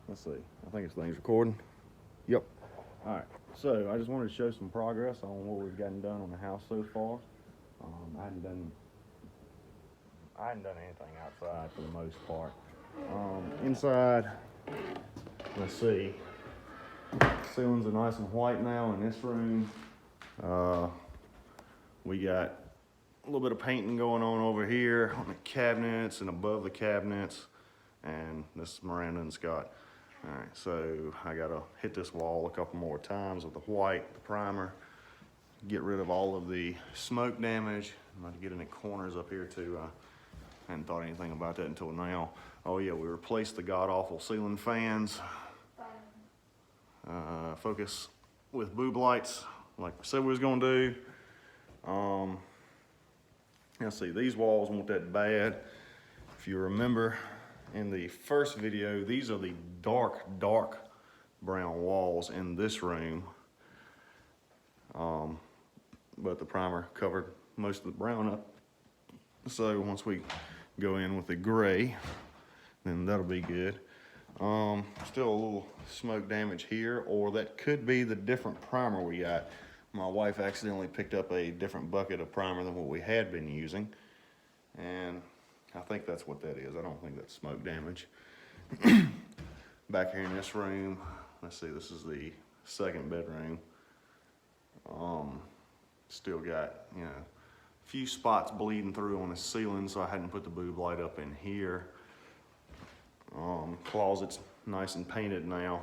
Let's see. I think this thing's recording. Yep. All right. So I just wanted to show some progress on what we've gotten done on the house so far. I hadn't done anything outside for the most part. Inside, let's see. Ceilings are nice and white now in this room. We got a little bit of painting going on over here on the cabinets and above the cabinets. And this is Miranda and Scott. All right, so I gotta hit this wall a couple more times with the white, the primer, get rid of all of the smoke damage. I'm going to get any corners up here too. I hadn't thought anything about that until now. Oh yeah, we replaced the god-awful ceiling fans. Focus with boob lights, like we said we was gonna do. Let's see, these walls weren't that bad. If you remember in the first video, these are the dark brown walls in this room. But the primer covered most of the brown up. So once we go in with the gray, then that'll be good. Still a little smoke damage here, or that could be the different primer we got. My wife accidentally picked up a different bucket of primer than what we had been using, and I think that's what that is. I don't think that's smoke damage. Back here in this room, let's see, this is the second bedroom. Still got, a few spots bleeding through on the ceiling, so I hadn't put the boob light up in here. Closet's nice and painted now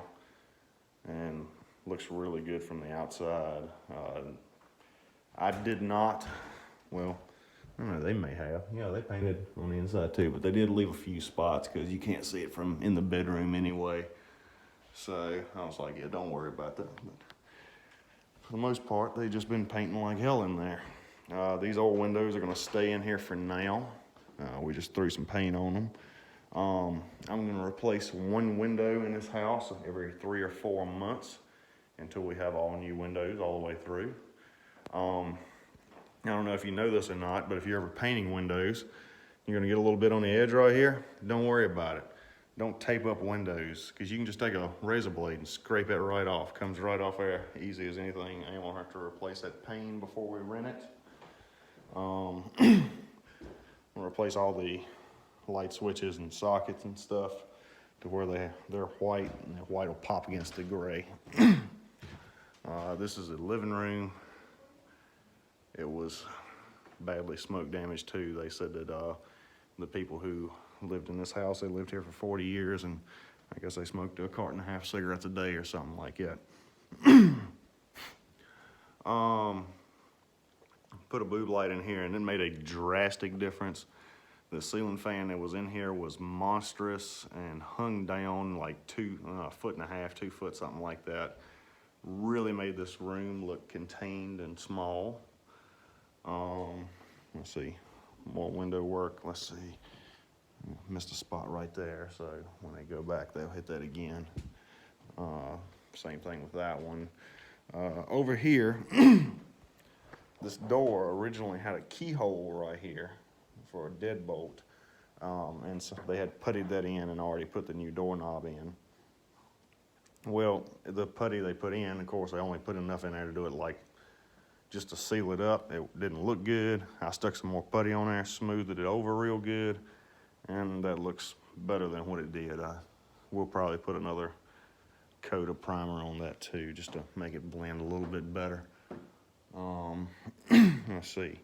and looks really good from the outside. I did not, well, I don't know, they may have. Yeah, they painted on the inside too, but they did leave a few spots because you can't see it from in the bedroom anyway. So I was like, yeah, don't worry about that. But for the most part, they've just been painting like hell in there. These old windows are gonna stay in here for now. We just threw some paint on them. I'm gonna replace one window in this house every 3 or 4 months until we have all new windows all the way through. I don't know if you know this or not, but if you're ever painting windows, you're gonna get a little bit on the edge right here. Don't worry about it. Don't tape up windows, because you can just take a razor blade and scrape it right off. Comes right off there, easy as anything. I won't have to replace that pane before we rent it. We'll replace all the light switches and sockets and stuff to where they're white, and the white will pop against the gray. This is a living room. It was badly smoke damaged too. They said that the people who lived in this house, they lived here for 40 years, and I guess they smoked a carton and a half cigarettes a day or something like that. Put a boob light in here, and it made a drastic difference. The ceiling fan that was in here was monstrous and hung down like 1.5 foot, 2 foot, something like that. Really made this room look contained and small. Let's see, more window work. Let's see, missed a spot right there, so when they go back, they'll hit that again. Same thing with that one. Over here, this door originally had a keyhole right here for a deadbolt, and so they had puttied that in and already put the new doorknob in. Well, the putty they put in, of course, they only put enough in there to do it like just to seal it up. It didn't look good. I stuck some more putty on there, smoothed it over real good, and that looks better than what it did. We'll probably put another coat of primer on that too, just to make it blend a little bit better. Let's see.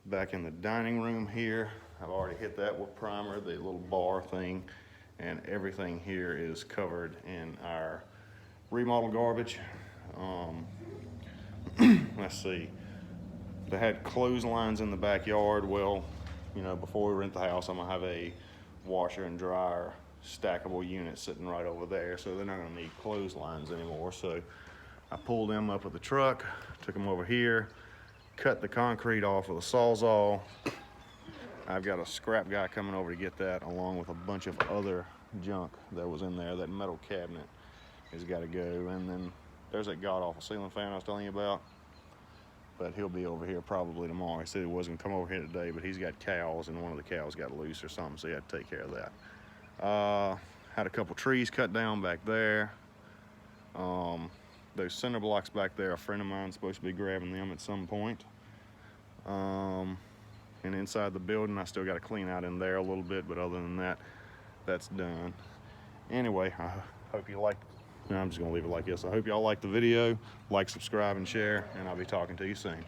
Back in the dining room here, I've already hit that with primer, the little bar thing, and everything here is covered in our remodel garbage. Let's see. They had clotheslines in the backyard. Well, before we rent the house, I'm gonna have a washer and dryer stackable unit sitting right over there, so they're not gonna need clotheslines anymore. So I pulled them up with the truck, took them over here, cut the concrete off with a Sawzall. I've got a scrap guy coming over to get that, along with a bunch of other junk that was in there. That metal cabinet has got to go, and then there's that god-awful ceiling fan I was telling you about, but he'll be over here probably tomorrow. He said he wasn't gonna come over here today, but he's got cows, and one of the cows got loose or something, so he had to take care of that. Had a couple trees cut down back there. Those cinder blocks back there, a friend of mine's supposed to be grabbing them at some point. And inside the building, I still got to clean out in there a little bit, but other than that, that's done. Anyway, I hope you like. I'm just gonna leave it like this. I hope y'all like the video. Like, subscribe, and share, and I'll be talking to you soon.